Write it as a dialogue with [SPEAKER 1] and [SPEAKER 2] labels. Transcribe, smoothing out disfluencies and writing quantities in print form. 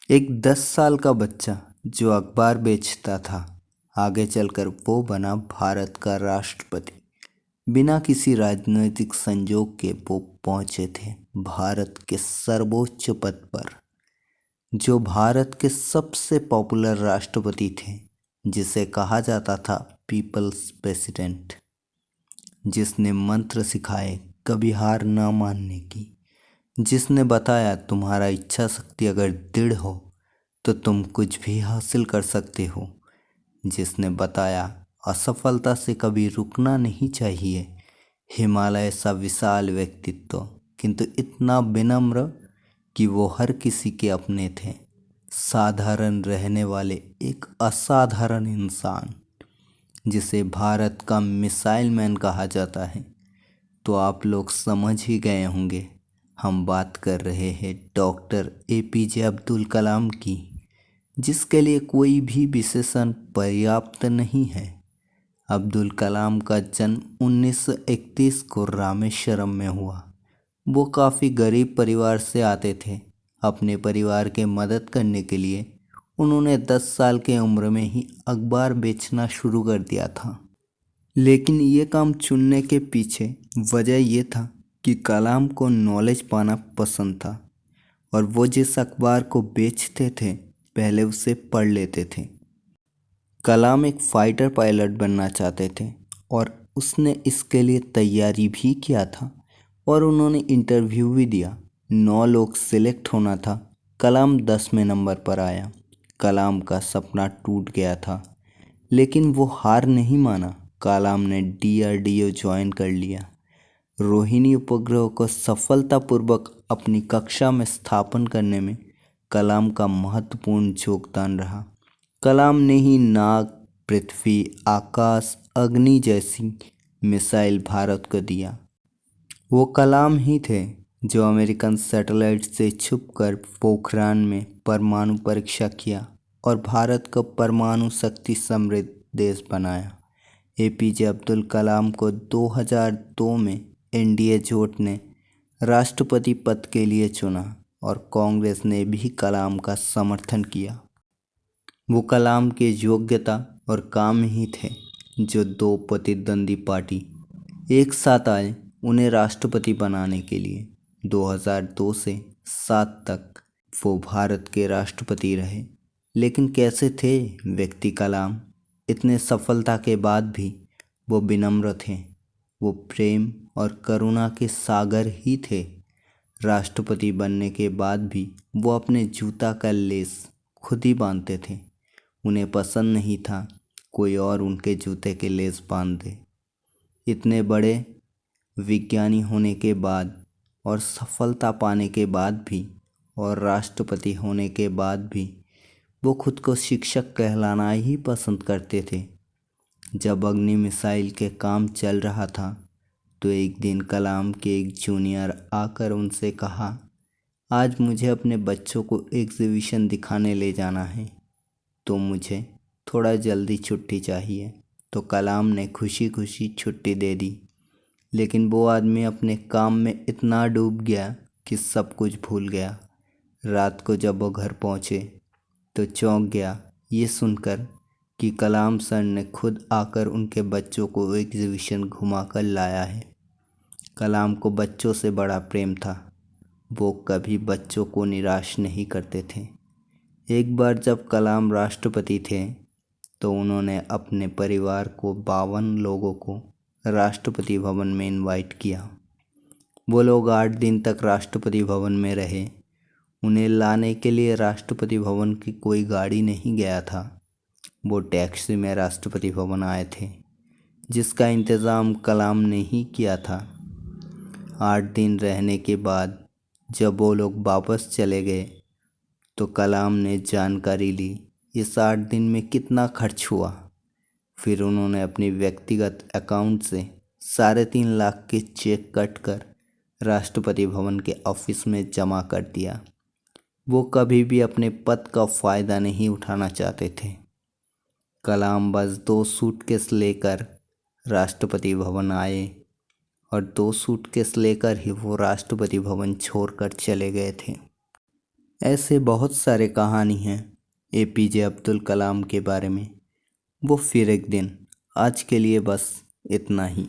[SPEAKER 1] एक 10 साल का बच्चा जो अखबार बेचता था, आगे चलकर वो बना भारत का राष्ट्रपति। बिना किसी राजनीतिक संजोग के वो पहुंचे थे भारत के सर्वोच्च पद पर, जो भारत के सबसे पॉपुलर राष्ट्रपति थे, जिसे कहा जाता था पीपल्स प्रेसिडेंट। जिसने मंत्र सिखाए कभी हार ना मानने की, जिसने बताया तुम्हारा इच्छा शक्ति अगर दृढ़ हो तो तुम कुछ भी हासिल कर सकते हो, जिसने बताया असफलता से कभी रुकना नहीं चाहिए। हिमालय सा विशाल व्यक्तित्व, किंतु इतना विनम्र कि वो हर किसी के अपने थे। साधारण रहने वाले एक असाधारण इंसान, जिसे भारत का मिसाइल मैन कहा जाता है। तो आप लोग समझ ही गए होंगे, हम बात कर रहे हैं डॉक्टर एपीजे अब्दुल कलाम की, जिसके लिए कोई भी विशेषण पर्याप्त नहीं है। अब्दुल कलाम का जन्म 1931 को रामेश्वरम में हुआ। वो काफ़ी गरीब परिवार से आते थे। अपने परिवार के मदद करने के लिए उन्होंने 10 साल के उम्र में ही अखबार बेचना शुरू कर दिया था। लेकिन ये काम चुनने के पीछे वजह ये था कि कलाम को नॉलेज पाना पसंद था, और वो जिस अखबार को बेचते थे पहले उसे पढ़ लेते थे। कलाम एक फाइटर पायलट बनना चाहते थे, और उसने इसके लिए तैयारी भी किया था, और उन्होंने इंटरव्यू भी दिया। 9 लोग सिलेक्ट होना था। कलाम 10वें नंबर पर आया। कलाम का सपना टूट गया था, लेकिन वो हार नहीं माना। कलाम ने डीआरडीओ ज्वाइन कर लिया। रोहिणी उपग्रह को सफलतापूर्वक अपनी कक्षा में स्थापन करने में कलाम का महत्वपूर्ण योगदान रहा। कलाम ने ही नाग, पृथ्वी, आकाश, अग्नि जैसी मिसाइल भारत को दिया। वो कलाम ही थे जो अमेरिकन सैटेलाइट से छुपकर पोखरान में परमाणु परीक्षा किया और भारत को परमाणु शक्ति समृद्ध देश बनाया। एपीजे अब्दुल कलाम को 2002 में एनडीए जोट ने राष्ट्रपति पद के लिए चुना, और कांग्रेस ने भी कलाम का समर्थन किया। वो कलाम के योग्यता और काम ही थे जो 2 प्रतिद्वंदी पार्टी एक साथ आए उन्हें राष्ट्रपति बनाने के लिए। 2002 से 7 तक वो भारत के राष्ट्रपति रहे। लेकिन कैसे थे व्यक्ति कलाम? इतने सफलता के बाद भी वो विनम्र थे। वो प्रेम और करुणा के सागर ही थे। राष्ट्रपति बनने के बाद भी वो अपने जूता का लेस खुद ही बांधते थे। उन्हें पसंद नहीं था कोई और उनके जूते के लेस बांध दे। इतने बड़े विज्ञानी होने के बाद और सफलता पाने के बाद भी और राष्ट्रपति होने के बाद भी वो खुद को शिक्षक कहलाना ही पसंद करते थे। जब अग्नि मिसाइल के काम चल रहा था तो एक दिन कलाम के एक जूनियर आकर उनसे कहा, आज मुझे अपने बच्चों को एग्जीबिशन दिखाने ले जाना है, तो मुझे थोड़ा जल्दी छुट्टी चाहिए। तो कलाम ने खुशी खुशी छुट्टी दे दी। लेकिन वो आदमी अपने काम में इतना डूब गया कि सब कुछ भूल गया। रात को जब वो घर पहुँचे तो चौंक गया ये सुनकर कि कलाम सर ने खुद आकर उनके बच्चों को एग्जीबिशन घुमा कर लाया है। कलाम को बच्चों से बड़ा प्रेम था। वो कभी बच्चों को निराश नहीं करते थे। एक बार जब कलाम राष्ट्रपति थे तो उन्होंने अपने परिवार को 52 लोगों को राष्ट्रपति भवन में इनवाइट किया। वो लोग 8 दिन तक राष्ट्रपति भवन में रहे। उन्हें लाने के लिए राष्ट्रपति भवन की कोई गाड़ी नहीं गया था। वो टैक्सी में राष्ट्रपति भवन आए थे, जिसका इंतज़ाम कलाम ने ही किया था। 8 दिन रहने के बाद जब वो लोग वापस चले गए तो कलाम ने जानकारी ली इस 8 दिन में कितना खर्च हुआ। फिर उन्होंने अपनी व्यक्तिगत अकाउंट से 3.5 लाख के चेक कट कर राष्ट्रपति भवन के ऑफिस में जमा कर दिया। वो कभी भी अपने पद का फ़ायदा नहीं उठाना चाहते थे। कलाम बस 2 सूटकेस लेकर राष्ट्रपति भवन आए, और 2 सूटकेस लेकर ही वो राष्ट्रपति भवन छोड़कर चले गए थे। ऐसे बहुत सारे कहानी हैं एपीजे अब्दुल कलाम के बारे में। वो फिर एक दिन। आज के लिए बस इतना ही।